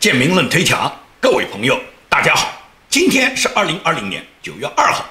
建明论推墙，各位朋友，大家好。今天是2020年9月2号。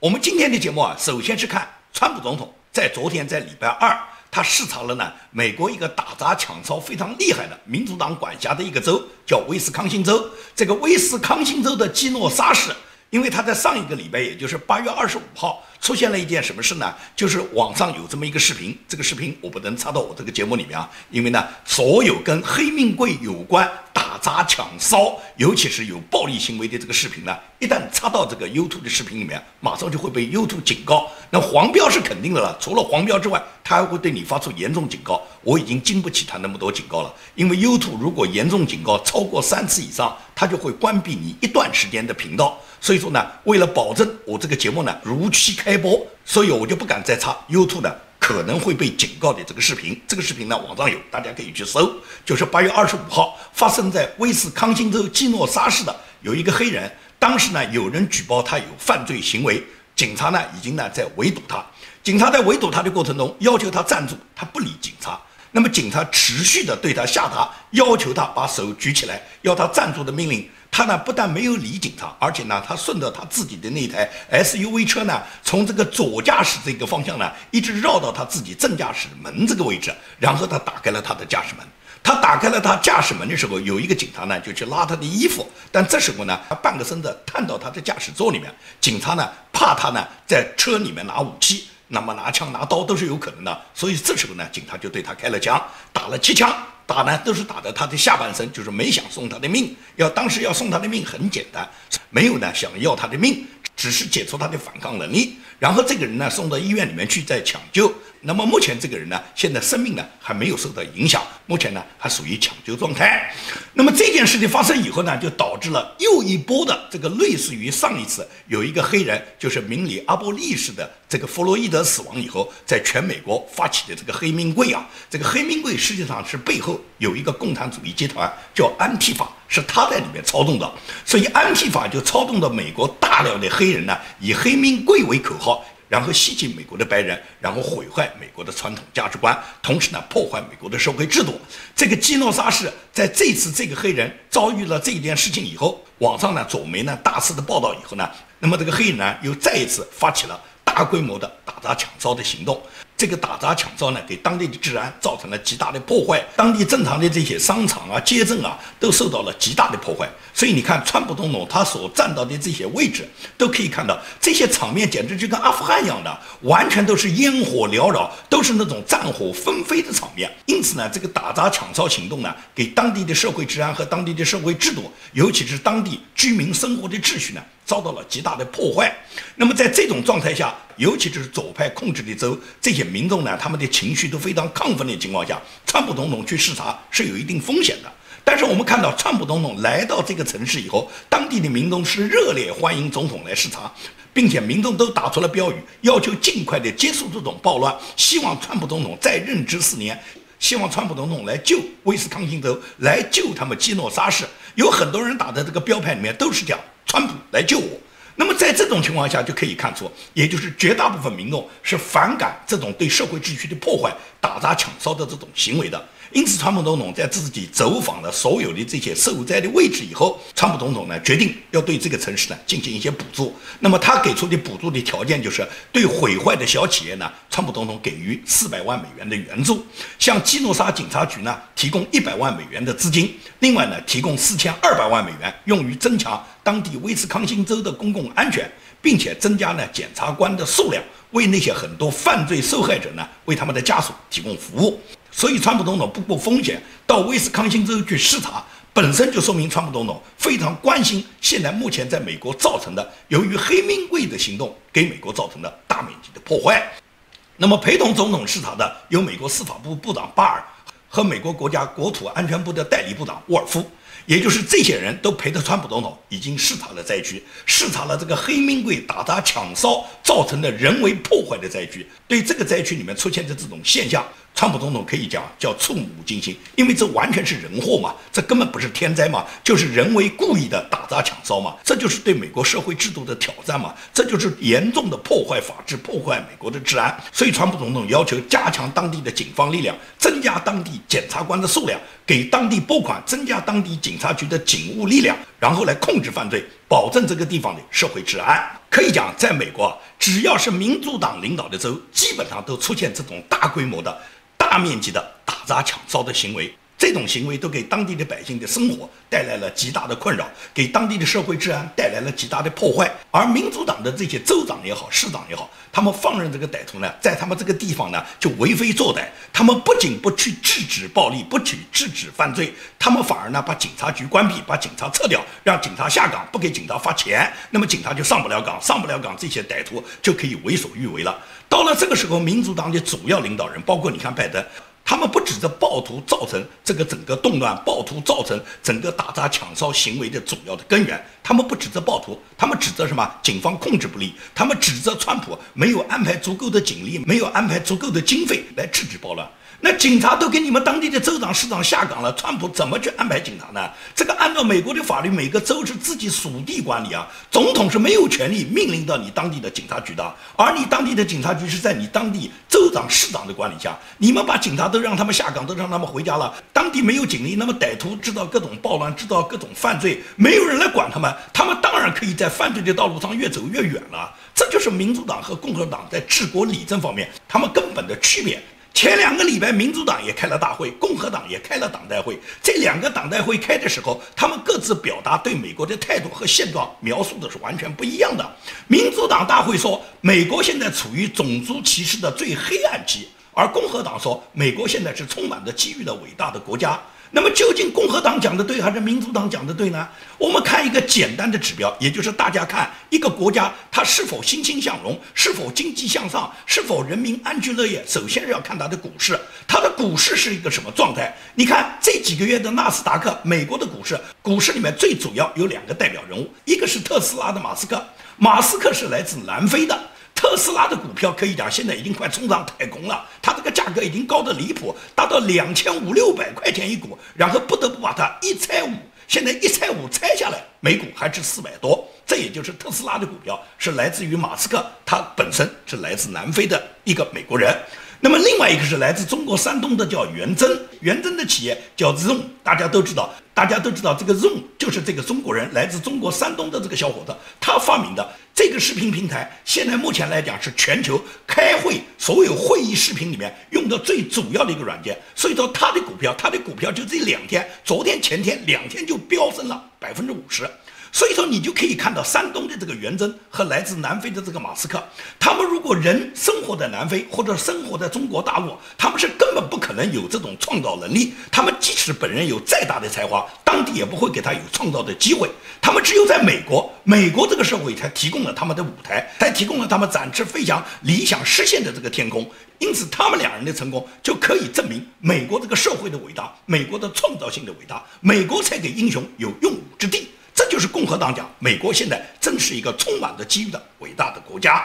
我们今天的节目首先是看川普总统在昨天在礼拜二，他视察了美国一个打砸抢烧非常厉害的民主党管辖的一个州，叫威斯康星州。这个威斯康星州的基诺沙市，因为他在上一个礼拜，也就是8月25号，出现了一件什么事呢？就是网上有这么一个视频，这个视频我不能插到我这个节目里面因为所有跟黑命贵有关、打砸抢烧，尤其是有暴力行为的这个视频一旦插到这个 YouTube 的视频里面，马上就会被 YouTube 警告。那黄标是肯定的了，除了黄标之外，他还会对你发出严重警告。我已经经不起他那么多警告了，因为 YouTube 如果严重警告超过3次以上，他就会关闭你一段时间的频道。所以说为了保证我这个节目如期开播，所以我就不敢再插 YouTube 可能会被警告的这个视频。这个视频网上有，大家可以去搜。就是8月25号发生在威斯康星州基诺沙市的有一个黑人，当时有人举报他有犯罪行为，警察已经在围堵他。警察在围堵他的过程中要求他站住，他不理警察。那么警察持续的对他下达要求他把手举起来，要他站住的命令。他不但没有理警察，而且他顺着他自己的那台 SUV 车从这个左驾驶这个方向一直绕到他自己正驾驶门这个位置，然后他打开了他的驾驶门。他打开了他驾驶门的时候，有一个警察就去拉他的衣服，但这时候他半个身子探到他的驾驶座里面，警察怕他在车里面拿武器，那么拿枪拿刀都是有可能的，所以这时候警察就对他开了枪，打了7枪。打都是打的他的下半身，就是没想送他的命。当时要送他的命很简单，没有想要他的命，只是解除他的反抗能力。然后这个人送到医院里面去再抢救。那么目前这个人现在生命还没有受到影响，目前还属于抢救状态。那么这件事情发生以后就导致了又一波的这个类似于上一次有一个黑人，就是明里阿波利市的这个弗洛伊德死亡以后，在全美国发起的这个黑命贵这个黑命贵实际上是背后有一个共产主义集团叫安提法，是他在里面操纵的，所以安提法就操纵了美国大量的黑人以黑命贵为口号，然后吸进美国的白人，然后毁坏美国的传统价值观，同时破坏美国的社会制度。这个基诺沙市在这次这个黑人遭遇了这件事情以后，网上左媒大肆的报道以后那么这个黑人又再一次发起了大规模的打砸抢烧的行动。这个打砸抢烧给当地的治安造成了极大的破坏，当地正常的这些商场街镇都受到了极大的破坏。所以你看川普总统他所站到的这些位置，都可以看到这些场面简直就跟阿富汗一样的，完全都是烟火缭绕，都是那种战火纷飞的场面。因此这个打砸抢烧行动给当地的社会治安和当地的社会制度，尤其是当地居民生活的秩序遭到了极大的破坏。那么在这种状态下，尤其是左派控制的州，这些民众他们的情绪都非常亢奋的情况下，川普总统去视察是有一定风险的。但是我们看到川普总统来到这个城市以后，当地的民众是热烈欢迎总统来视察，并且民众都打出了标语，要求尽快的结束这种暴乱，希望川普总统再任职4年，希望川普总统来救威斯康星州，来救他们基诺沙市。有很多人打的这个标牌里面都是讲川普来救我。那么在这种情况下就可以看出，也就是绝大部分民众是反感这种对社会秩序的破坏、打砸抢烧的这种行为的。因此川普总统在自己走访了所有的这些受灾的位置以后，川普总统决定要对这个城市进行一些补助。那么他给出的补助的条件就是对毁坏的小企业川普总统给予400万美元的援助，向基诺沙警察局提供100万美元的资金，另外提供4200万美元用于增强当地威斯康星州的公共安全，并且增加检察官的数量，为那些很多犯罪受害者为他们的家属提供服务。所以川普总统不顾风险到威斯康星州去视察，本身就说明川普总统非常关心现在目前在美国造成的由于黑命贵的行动给美国造成的大面积的破坏。那么陪同总统视察的有美国司法部部长巴尔和美国国家国土安全部的代理部长沃尔夫，也就是这些人都陪着川普总统已经视察了灾区，视察了这个黑命贵打砸抢烧造成的人为破坏的灾区。对这个灾区里面出现的这种现象，川普总统可以讲叫触目惊心，因为这完全是人祸嘛，这根本不是天灾嘛，就是人为故意的打砸抢烧嘛，这就是对美国社会制度的挑战嘛，这就是严重的破坏法治、破坏美国的治安。所以川普总统要求加强当地的警方力量，增加当地检察官的数量，给当地拨款，增加当地警察局的警务力量，然后来控制犯罪，保证这个地方的社会治安。可以讲，在美国，只要是民主党领导的州，基本上都出现这种大规模的、大面积的打砸抢烧的行为。这种行为都给当地的百姓的生活带来了极大的困扰，给当地的社会治安带来了极大的破坏。而民主党的这些州长也好，市长也好，他们放任这个歹徒呢，在他们这个地方呢就为非作歹。他们不仅不去制止暴力，不去制止犯罪，他们反而呢把警察局关闭，把警察撤掉，让警察下岗，不给警察发钱，那么警察就上不了岗，上不了岗，这些歹徒就可以为所欲为了。到了这个时候，民主党的主要领导人，包括你看拜登，他们不指责暴徒造成这个整个动乱，暴徒造成整个打砸抢烧行为的主要的根源，他们不指责暴徒，他们指责什么？警方控制不力，他们指责川普没有安排足够的警力，没有安排足够的经费来制止暴乱。那警察都给你们当地的州长、市长下岗了，川普怎么去安排警察呢？这个按照美国的法律，每个州是自己属地管理啊，总统是没有权利命令到你当地的警察局的，而你当地的警察局是在你当地州长、市长的管理下，你们把警察都让他们下岗，都让他们回家了，当地没有警力，那么歹徒知道各种暴乱，知道各种犯罪，没有人来管他们，他们当然可以在犯罪的道路上越走越远了。这就是民主党和共和党在治国理政方面他们根本的区别。前2个礼拜，民主党也开了大会，共和党也开了党代会。这2个党代会开的时候，他们各自表达对美国的态度和现状描述的是完全不一样的。民主党大会说，美国现在处于种族歧视的最黑暗期，而共和党说，美国现在是充满着机遇的伟大的国家。那么究竟共和党讲的对还是民主党讲的对呢？我们看一个简单的指标，也就是大家看一个国家它是否欣欣向荣，是否经济向上，是否人民安居乐业，首先是要看它的股市，它的股市是一个什么状态。你看这几个月的纳斯达克，美国的股市里面最主要有2个代表人物，一个是特斯拉的马斯克，马斯克是来自南非的。特斯拉的股票可以讲现在已经快冲上太空了，它这个价格已经高得离谱，达到2500-600块钱一股，然后不得不把它一拆五，现在一拆五拆下来，每股还是400多。这也就是特斯拉的股票是来自于马斯克，他本身是来自南非的一个美国人。那么另外一个是来自中国山东的叫元真的企业叫 Zoom， 大家都知道这个 Zoom 就是这个中国人来自中国山东的这个小伙子他发明的。这个视频平台现在目前来讲是全球开会所有会议视频里面用的最主要的一个软件，所以说它的股票就这2天，昨天前天2天就飙升了50%。所以说你就可以看到山东的这个元真和来自南非的这个马斯克，他们如果人生活在南非或者生活在中国大陆，他们是根本不可能有这种创造能力，他们即使本人有再大的才华，当地也不会给他有创造的机会，他们只有在美国这个社会才提供了他们的舞台，才提供了他们展翅飞翔、理想实现的这个天空。因此他们2人的成功就可以证明美国这个社会的伟大，美国的创造性的伟大，美国才给英雄有用武之地。这就是共和党讲美国现在真是一个充满着机遇的伟大的国家。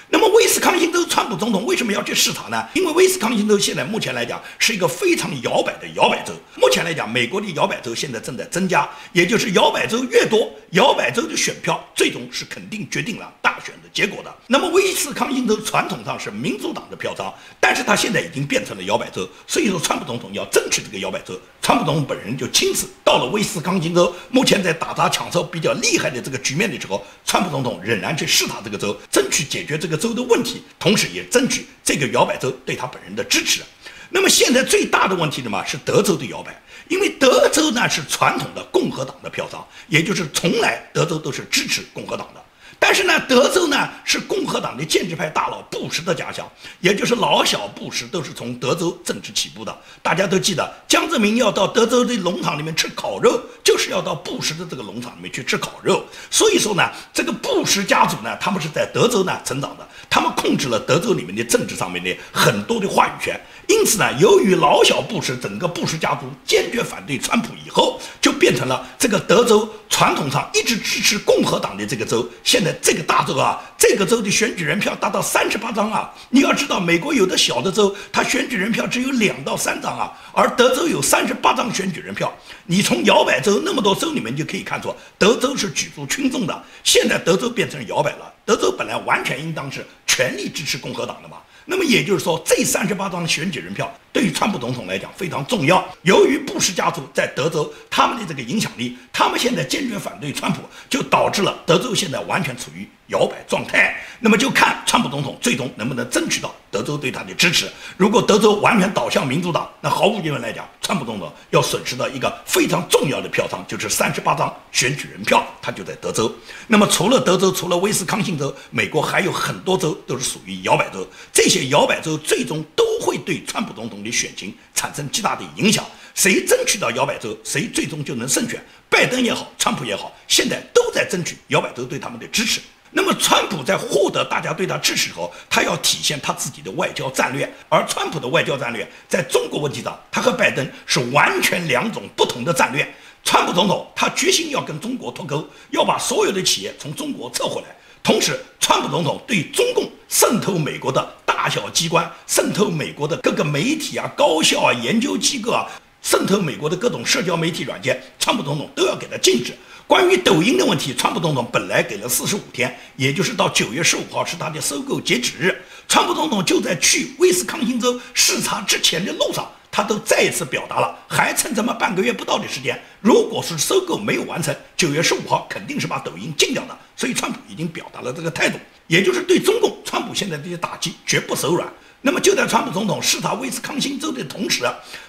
那么威斯康星州川普总统为什么要去视察呢？因为威斯康星州现在目前来讲是一个非常摇摆的摇摆州。目前来讲，美国的摇摆州现在正在增加，也就是摇摆州越多，摇摆州的选票最终是肯定决定了大选的结果的。那么威斯康星州传统上是民主党的票仓，但是他现在已经变成了摇摆州，所以说川普总统要争取这个摇摆州，川普总统本人就亲自到了威斯康星州，目前在打砸抢烧比较厉害的这个局面的时候，川普总统仍然去视察这个州，争取解决这个州的问题，同时也争取这个摇摆州对他本人的支持。那么现在最大的问题是德州的摇摆，因为德州呢是传统的共和党的票仓，也就是从来德州都是支持共和党的。但是呢，德州呢是共和党的建制派大佬布什的家乡，也就是老小布什都是从德州政治起步的。大家都记得，江泽民要到德州的农场里面吃烤肉，就是要到布什的这个农场里面去吃烤肉。所以说呢，这个布什家族呢，他们是在德州呢成长的，他们控制了德州里面的政治上面的很多的话语权。因此呢，由于老小布什整个布什家族坚决反对川普以后，就变成了这个德州传统上一直支持共和党的这个州，现在在这个大州啊，这个州的选举人票达到38张啊！你要知道，美国有的小的州，它选举人票只有2到3张啊，而德州有38张选举人票。你从摇摆州那么多州里面就可以看出，德州是举足轻重的。现在德州变成摇摆了，德州本来完全应当是全力支持共和党的嘛。那么也就是说，这38张选举人票对于川普总统来讲非常重要。由于布什家族在德州他们的这个影响力，他们现在坚决反对川普，就导致了德州现在完全处于摇摆状态。那么就看川普总统最终能不能争取到德州对他的支持。如果德州完全倒向民主党，那毫无疑问来讲，川普总统要损失到一个非常重要的票仓，就是38张选举人票，他就在德州。那么除了德州，除了威斯康星州，美国还有很多州都是属于摇摆州，这些摇摆州最终都会对川普总统的选情产生极大的影响。谁争取到摇摆州，谁最终就能胜选。拜登也好，川普也好，现在都在争取摇摆州对他们的支持。那么川普在获得大家对他支持后，他要体现他自己的外交战略，而川普的外交战略在中国问题上，他和拜登是完全2种不同的战略。川普总统他决心要跟中国脱钩，要把所有的企业从中国撤回来。同时，川普总统对中共渗透美国的大小机关，渗透美国的各个媒体啊、高校啊、研究机构啊，渗透美国的各种社交媒体软件，川普总统都要给他禁止。关于抖音的问题，川普总统本来给了45天，也就是到9月15号是他的收购截止日。川普总统就在去威斯康星州视察之前的路上，他都再一次表达了，还剩这么半个月不到的时间，如果是收购没有完成，9月15号肯定是把抖音禁掉的。所以川普已经表达了这个态度，也就是对中共，川普现在这些打击绝不手软。那么就在川普总统视察威斯康星州的同时，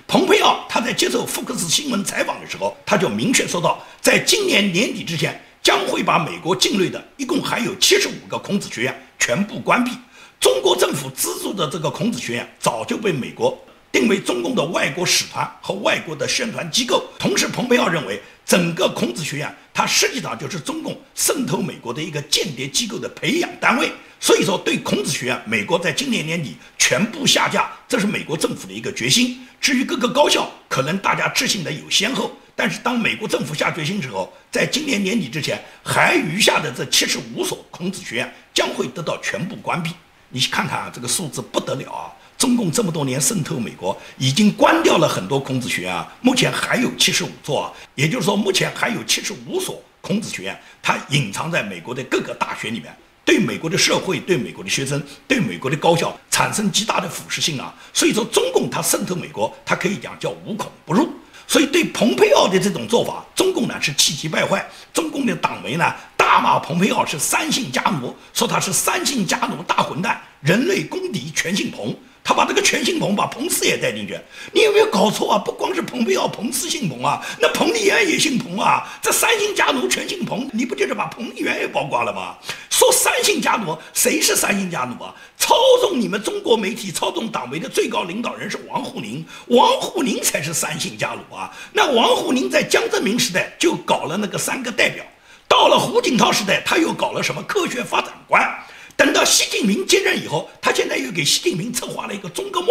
蓬佩奥他在接受福克斯新闻采访的时候，他就明确说到，在今年年底之前，将会把美国境内的一共还有75个孔子学院全部关闭。中国政府资助的这个孔子学院早就被美国定为中共的外国使团和外国的宣传机构。同时，蓬佩奥认为，整个孔子学院它实际上就是中共渗透美国的一个间谍机构的培养单位。所以说，对孔子学院，美国在今年年底全部下架，这是美国政府的一个决心。至于各个高校，可能大家执行的有先后，但是当美国政府下决心之后，在今年年底之前，还余下的这75所孔子学院将会得到全部关闭。你看看啊，这个数字不得了啊！中共这么多年渗透美国，已经关掉了很多孔子学院啊，目前还有75座啊，也就是说，目前还有75所孔子学院，它隐藏在美国的各个大学里面。对美国的社会、对美国的学生、对美国的高校产生极大的腐蚀性啊！所以说，中共它渗透美国，它可以讲叫无孔不入。所以对蓬佩奥的这种做法，中共呢是气急败坏，中共的党媒呢大骂蓬佩奥是3姓家奴，说他是3姓家奴大混蛋，人类公敌全姓彭。他把这个全姓彭，把彭斯也带进去，你有没有搞错啊？不光是蓬佩奥、彭斯姓彭啊，那彭丽媛也姓彭啊，这3姓家奴全姓彭，你不就是把彭丽媛也曝光了吗？说3姓家奴，谁是3姓家奴啊？操纵你们中国媒体、操纵党媒的最高领导人是王沪宁，王沪宁才是3姓家奴啊！那王沪宁在江泽民时代就搞了那个3个代表，到了胡锦涛时代，他又搞了什么科学发展观。等到习近平接任以后，他现在又给习近平策划了一个中国梦。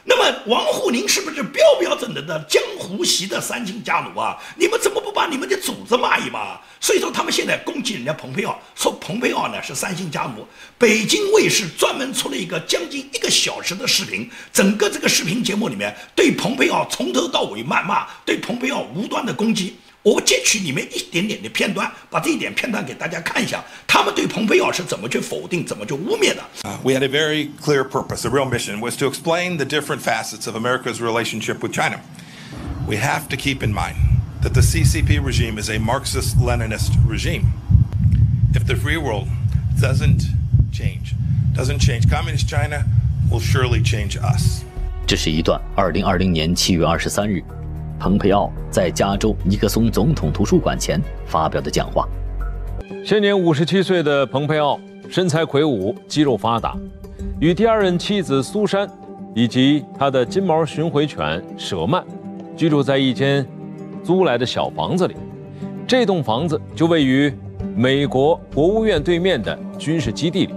那么王沪宁是不是标标准准的江湖习的3姓家奴啊？你们怎么不把你们的组织骂一骂？所以说他们现在攻击人家蓬佩奥，说蓬佩奥呢是3姓家奴。北京卫视专门出了一个将近1个小时的视频，整个这个视频节目里面对蓬佩奥从头到尾谩骂，对蓬佩奥无端的攻击。我截取里面一点点的片段，把这一点片段给大家看一下，他们对蓬佩奥是怎么去否定、怎么去污蔑的。We had a very clear purpose. The real mission was to explain the different facets of America's relationship with China. We have to keep in mind that the CCP regime is a Marxist-Leninist regime. If the free world doesn't change, Communist China will surely change us. 这是一段2020年7月23日。蓬佩奥在加州尼克松总统图书馆前发表的讲话。现年57岁的蓬佩奥身材魁梧，肌肉发达，与第2任妻子苏珊以及他的金毛巡回犬舍曼居住在一间租来的小房子里。这栋房子就位于美国国务院对面的军事基地里。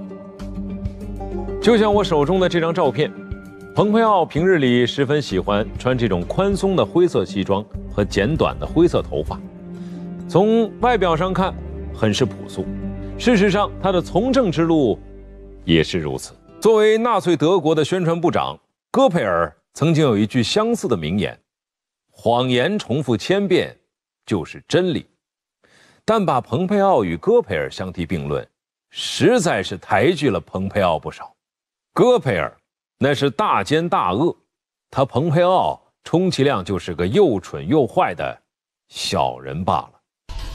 就像我手中的这张照片，蓬佩奥平日里十分喜欢穿这种宽松的灰色西装和剪短的灰色头发，从外表上看很是朴素，事实上，他的从政之路也是如此。作为纳粹德国的宣传部长，戈培尔曾经有一句相似的名言：谎言重复千遍就是真理。但把蓬佩奥与戈培尔相提并论，实在是抬举了蓬佩奥不少。戈培尔那是大奸大恶，他蓬佩奥充其量就是个又蠢又坏的小人罢了。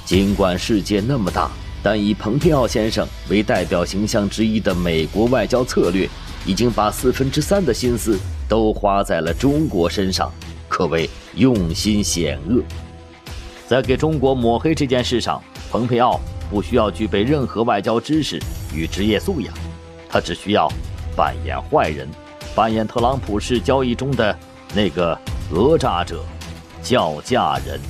尽管世界那么大，但以蓬佩奥先生为代表形象之一的美国外交策略，已经把3/4的心思都花在了中国身上，可谓用心险恶。在给中国抹黑这件事上，蓬佩奥不需要具备任何外交知识与职业素养，他只需要扮演坏人，扮演特朗普式交易中的那个讹诈者、叫价人。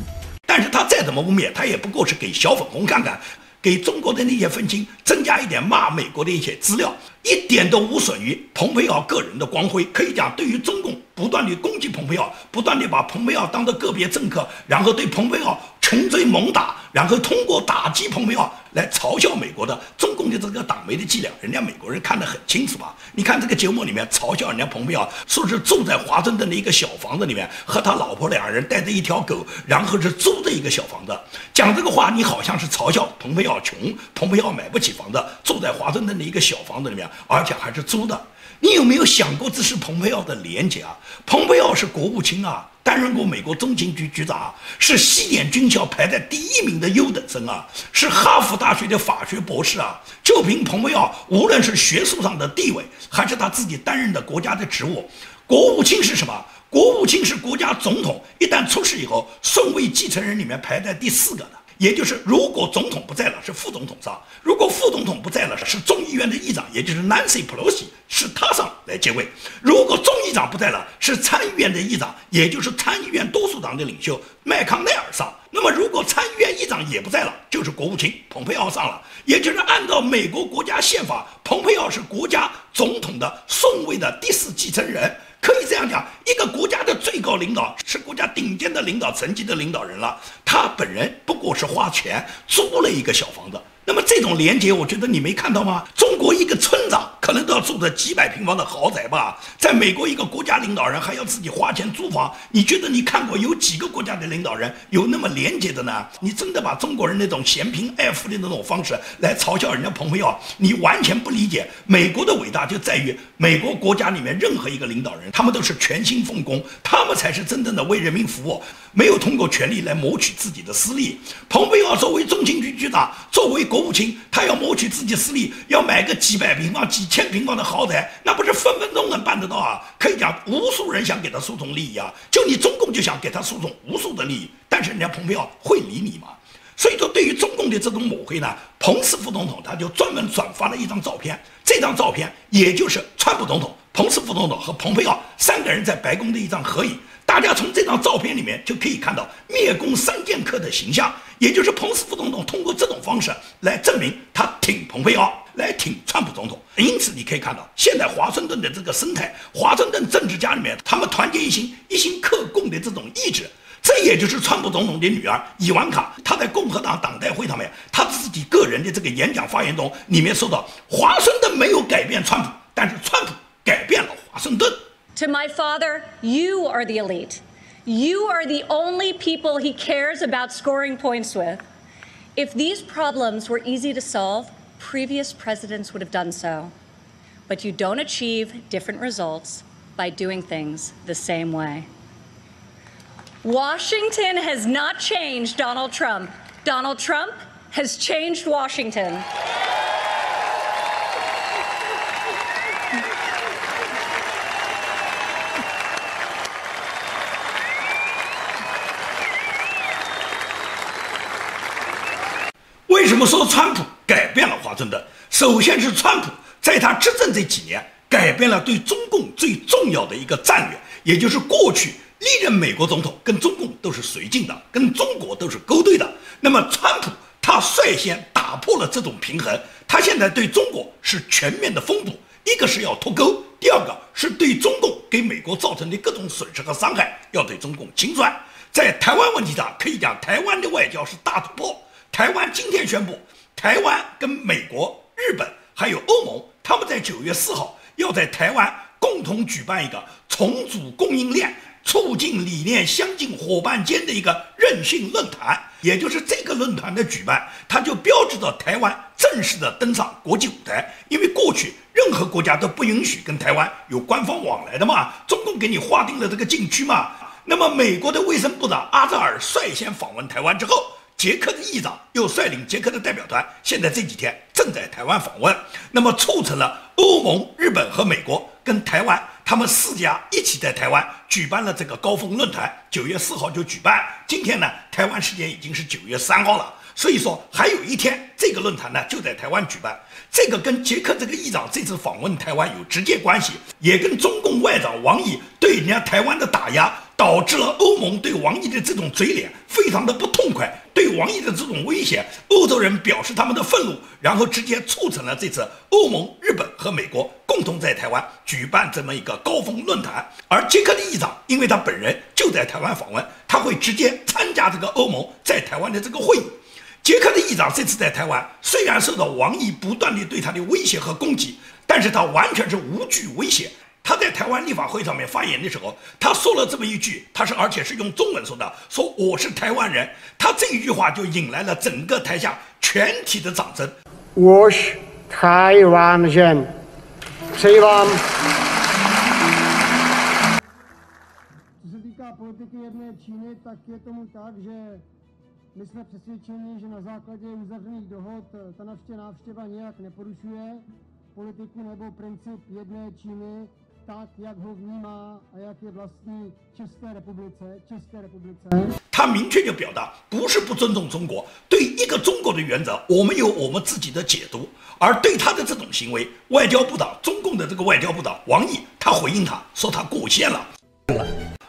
但是他再怎么污蔑，他也不过是给小粉红看看，给中国的那些愤青增加一点骂美国的一些资料，一点都无损于蓬佩奥个人的光辉。可以讲，对于中共不断的攻击蓬佩奥，不断的把蓬佩奥当作个别政客，然后对蓬佩奥穷追猛打，然后通过打击蓬佩奥来嘲笑美国的中共的这个党媒的伎俩，人家美国人看得很清楚吧？你看这个节目里面嘲笑人家蓬佩奥，说是住在华盛顿的一个小房子里面，和他老婆两人带着一条狗，然后是租的一个小房子。讲这个话，你好像是嘲笑蓬佩奥穷，蓬佩奥买不起房子，住在华盛顿的一个小房子里面，而且还是租的。你有没有想过这是蓬佩奥的廉洁啊？蓬佩奥是国务卿啊，担任过美国中情局局长啊，是西点军校排在第1名的优等生啊，是哈佛大学的法学博士啊。就凭蓬佩奥，无论是学术上的地位，还是他自己担任的国家的职务，国务卿是什么？国务卿是国家总统一旦出事以后，顺位继承人里面排在第4个的。也就是如果总统不在了，是副总统上；如果副总统不在了，是众议院的议长，也就是 Nancy Pelosi 是他上来接位；如果众议长不在了，是参议院的议长，也就是参议院多数党的领袖麦康奈尔上。那么如果参议院议长也不在了，就是国务卿蓬佩奥上了。也就是按照美国国家宪法，蓬佩奥是国家总统的顺位的第4继承人。可以这样讲，一个国家的最高领导是国家顶尖的领导层级的领导人了，他本人不过是花钱租了一个小房子。那么这种连结，我觉得你没看到吗？中国一个村长可能都要住着几百平方的豪宅吧，在美国一个国家领导人还要自己花钱租房。你觉得你看过有几个国家的领导人有那么连结的呢？你真的把中国人那种嫌贫爱富的那种方式来嘲笑人家蓬佩奥，你完全不理解美国的伟大就在于美国国家里面任何一个领导人，他们都是全心奉公，他们才是真正的为人民服务，没有通过权力来谋取自己的私利。蓬佩奥作为中情局局长，作为国务卿，他要谋取自己私利，要买个几百平方、几千平方的豪宅，那不是分分钟能办得到啊！可以讲，无数人想给他输送利益啊，就你中共就想给他输送无数的利益，但是人家蓬佩奥会理你吗？所以说，对于中共的这种抹黑呢，彭斯副总统他就专门转发了一张照片，这张照片也就是川普总统、彭斯副总统和蓬佩奥3个人在白宫的一张合影。大家从这张照片里面就可以看到灭共3剑客的形象，也就是彭斯副总统通过这种方式来证明他挺蓬佩奥，来挺川普总统。因此你可以看到，现在华盛顿的这个生态，华盛顿政治家里面，他们团结一心、一心克共的这种意志。这也就是川普总统的女儿伊万卡，她在共和党党代会上面，她自己个人的这个演讲发言中，里面说到，华盛顿没有改变川普，但是川普改变了华盛顿。To my father, you are the elite. You are the only people he cares about scoring points with. If these problems were easy to solve, previous presidents would have done so. But you don't achieve different results by doing things the same way. Washington has not changed Donald Trump. Donald Trump has changed Washington. 为什么说川普改变了华盛顿？首先是川普在他执政这几年改变了对中共最重要的一个战略，也就是过去历任美国总统跟中共都是绥靖的，跟中国都是勾兑的。那么川普他率先打破了这种平衡，他现在对中国是全面的封堵，一个是要脱钩，第二个是对中共给美国造成的各种损失和伤害要对中共清算。在台湾问题上，可以讲台湾的外交是大突破。台湾今天宣布台湾跟美国、日本还有欧盟，他们在9月4号要在台湾共同举办一个重组供应链、促进理念相近伙伴间的一个韧性论坛。也就是这个论坛的举办，它就标志着台湾正式的登上国际舞台。因为过去任何国家都不允许跟台湾有官方往来的嘛，中共给你划定了这个禁区嘛。那么美国的卫生部长阿扎尔率先访问台湾之后，捷克的议长又率领捷克的代表团，现在这几天正在台湾访问，那么促成了欧盟、日本和美国跟台湾他们4家一起在台湾举办了这个高峰论坛，9月4号就举办。今天呢，台湾时间已经是9月3号了，所以说还有一天，这个论坛呢就在台湾举办。这个跟捷克这个议长这次访问台湾有直接关系，也跟中共外长王毅对人家台湾的打压，导致了欧盟对王毅的这种嘴脸非常的不痛快，对王毅的这种威胁，欧洲人表示他们的愤怒，然后直接促成了这次欧盟、日本和美国共同在台湾举办这么一个高峰论坛。而捷克的议长，因为他本人就在台湾访问，他会直接参加这个欧盟在台湾的这个会议。捷克的议长这次在台湾，虽然受到王毅不断的对他的威胁和攻击，但是他完全是无惧威胁。他在台湾立法会上面发言的时候，他说了这么一句，而且是用中文说的，说我是台湾人。他这一句话就引来了整个台下全体的掌声。我是台湾人，希望。Co se týká politiky jedné Číny, tak je tomu tak, že my jsme přesvědčeni, že na základě uzavřených dohod ta naše návštěva nijak neporušuje politiku nebo princip jedné Číny, tak jak ho vnímá a jak je vlastní České republice。他明确就表达，不是不尊重中国，对一个中国的原则，我们有我们自己的解读。而对他的这种行为，外交部长，中共的这个外交部长王毅，他回应他说他过线了。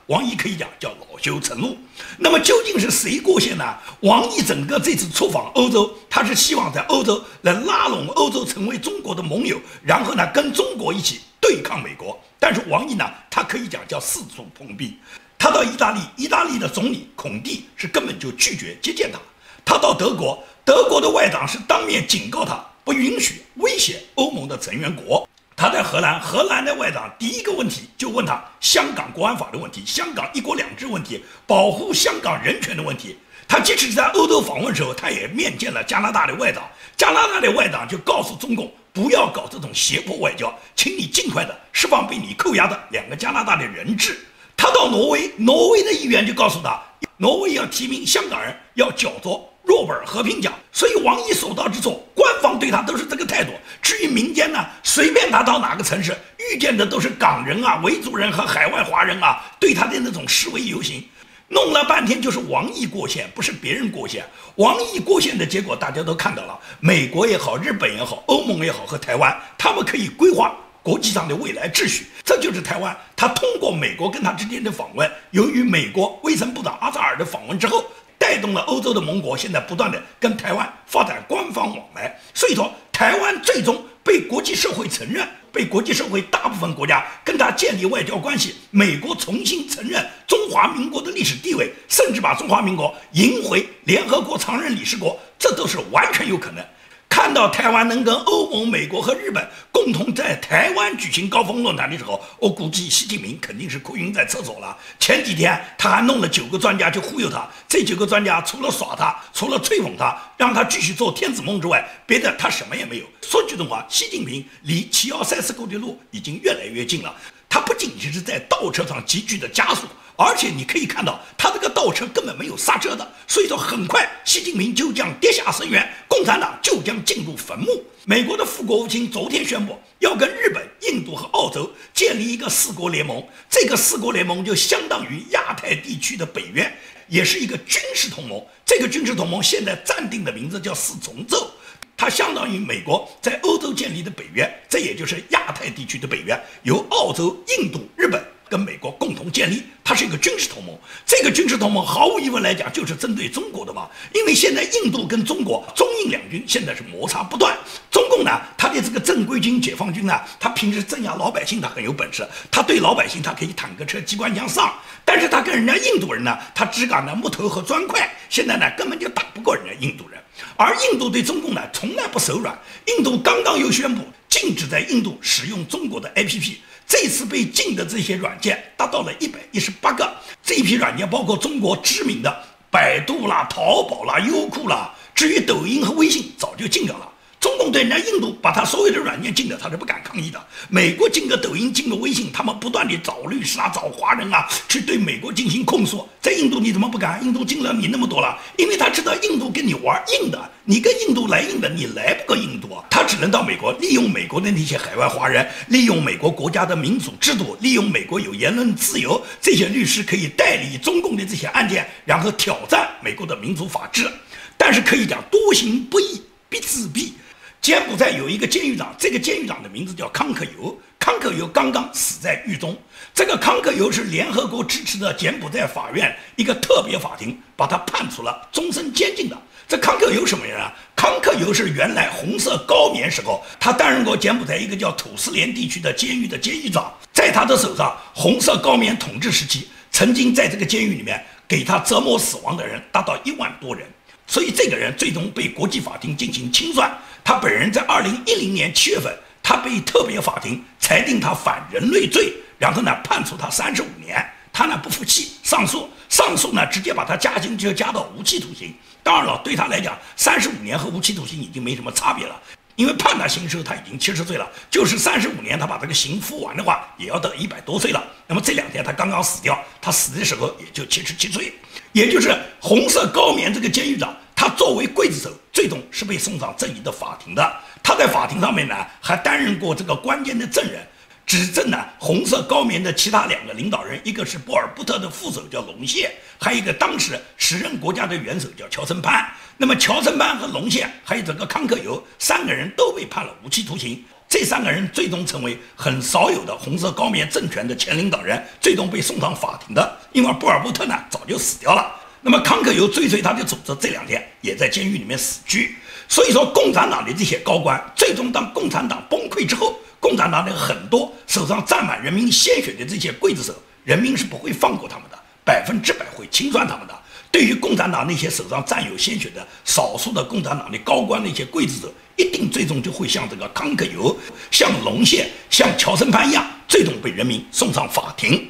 王毅可以讲叫恼羞成怒。那么究竟是谁过线呢？王毅整个这次出访欧洲，他是希望在欧洲来拉拢欧洲成为中国的盟友，然后呢跟中国一起对抗美国。但是王毅呢，他可以讲叫四处碰壁。他到意大利，意大利的总理孔蒂是根本就拒绝接见他。他到德国，德国的外长是当面警告他，不允许威胁欧盟的成员国。他在荷兰，荷兰的外长第一个问题就问他香港国安法的问题、香港一国两制问题、保护香港人权的问题。他即使在欧洲访问时候，他也面见了加拿大的外长。加拿大的外长就告诉中共，不要搞这种胁迫外交，请你尽快的释放被你扣押的2个加拿大的人质。他到挪威，挪威的议员就告诉他，挪威要提名香港人，要角逐诺贝尔和平奖。所以王毅所到之处，官方对他都是这个态度。至于民间呢，随便他到哪个城市，遇见的都是港人啊、维族人和海外华人啊，对他的那种示威游行。弄了半天就是王毅过线，不是别人过线。王毅过线的结果大家都看到了，美国也好，日本也好，欧盟也好和台湾，他们可以规划国际上的未来秩序。这就是台湾，他通过美国跟他之间的访问，由于美国卫生部长阿扎尔的访问之后，带动了欧洲的盟国现在不断的跟台湾发展官方往来。所以说台湾最终被国际社会承认，被国际社会大部分国家跟他建立外交关系，美国重新承认中华民国的历史地位，甚至把中华民国迎回联合国常任理事国，这都是完全有可能。看到台湾能跟欧盟、美国和日本共同在台湾举行高峰论坛的时候，我估计习近平肯定是哭晕在厕所了。前几天他还弄了9个专家去忽悠他，这9个专家除了耍他，除了吹捧他，让他继续做天子梦之外，别的他什么也没有。说句真话，习近平离7幺349沟的路已经越来越近了。他不仅仅是在倒车上急剧的加速，而且你可以看到他这个倒车根本没有刹车的，所以说很快习近平就将跌下深渊，共产党就将进入坟墓。美国的副国务卿昨天宣布要跟日本、印度和澳洲建立一个4国联盟，这个4国联盟就相当于亚太地区的北约，也是一个军事同盟。这个军事同盟现在暂定的名字叫4重奏，它相当于美国在欧洲建立的北约，这也就是亚太地区的北约，由澳洲、印度、日本跟美国共同建立，它是一个军事同盟。这个军事同盟毫无疑问来讲就是针对中国的嘛，因为现在印度跟中国中印两军现在是摩擦不断。中共呢，他的这个正规军、解放军呢，他平时镇压老百姓他很有本事，他对老百姓他可以坦克车、机关枪上，但是他跟人家印度人呢，他只敢拿木头和砖块，现在呢根本就打不过人家印度人。而印度对中共呢从来不手软，印度刚刚又宣布禁止在印度使用中国的 APP， 这次被禁的这些软件达到了118个，这一批软件包括中国知名的百度啦、淘宝啦、优酷啦，至于抖音和微信早就禁掉了。中共对人家印度把他所有的软件禁了，他是不敢抗议的。美国禁个抖音、禁个微信，他们不断地找律师啊、找华人啊，去对美国进行控诉。在印度你怎么不敢？印度禁了你那么多了，因为他知道印度跟你玩硬的，你跟印度来硬的，你来不过印度啊。他只能到美国，利用美国的那些海外华人，利用美国国家的民主制度，利用美国有言论自由，这些律师可以代理中共的这些案件，然后挑战美国的民主法治。但是可以讲，多行不义必自毙。柬埔寨有一个监狱长，这个监狱长的名字叫康克尤。康克尤刚刚死在狱中。这个康克尤是联合国支持的柬埔寨法院一个特别法庭把他判处了终身监禁的。这康克尤什么人啊？康克尤是原来红色高棉时候，他担任过柬埔寨一个叫土司连地区的监狱的监狱长。在他的手上，红色高棉统治时期，曾经在这个监狱里面给他折磨死亡的人达到1万多人。所以这个人最终被国际法庭进行清算。他本人在2010年7月份，他被特别法庭裁定他反人类罪，然后呢判处他35年。他呢不服气，上诉呢直接把他加刑就加到无期徒刑。当然了，对他来讲，35年和无期徒刑已经没什么差别了。因为判他刑时候他已经70岁了，就是35年他把这个刑服完的话，也要到100多岁了。那么这2天他刚刚死掉，他死的时候也就77岁，也就是红色高棉这个监狱长，他作为刽子手，最终是被送上正义的法庭的。他在法庭上面呢，还担任过这个关键的证人，指证呢红色高棉的其他2个领导人，一个是波尔布特的副手叫龙谢，还有一个当时时任国家的元首叫乔森潘。那么乔森潘和龙谢还有这个康克尤3个人都被判了无期徒刑。这3个人最终成为很少有的红色高棉政权的前领导人，最终被送上法庭的。因为波尔布特呢早就死掉了，那么康克尤追随他的组织这2天也在监狱里面死去。所以说共产党的这些高官，最终当共产党崩溃之后，共产党的很多手上沾满人民鲜血的这些刽子手，人民是不会放过他们的，100%会清算他们的。对于共产党那些手上沾有鲜血的少数的共产党的高官那些刽子手，一定最终就会像这个康克尤、像龙谢、像乔森潘一样，最终被人民送上法庭。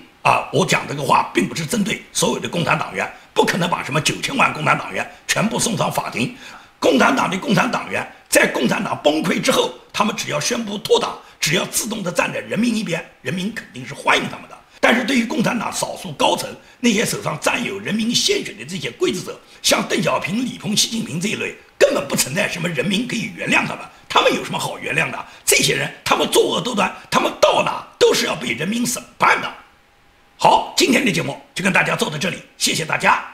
我讲这个话并不是针对所有的共产党员，不可能把什么9000万共产党员全部送上法庭。共产党的共产党员在共产党崩溃之后，他们只要宣布脱党，只要自动的站在人民一边，人民肯定是欢迎他们的。但是对于共产党少数高层那些手上沾有人民鲜血的这些刽子手，像邓小平、李鹏、习近平这一类，根本不存在什么人民可以原谅他们，他们有什么好原谅的？这些人他们作恶多端，他们到哪都是要被人民审判的。好，今天的节目就跟大家做到这里，谢谢大家。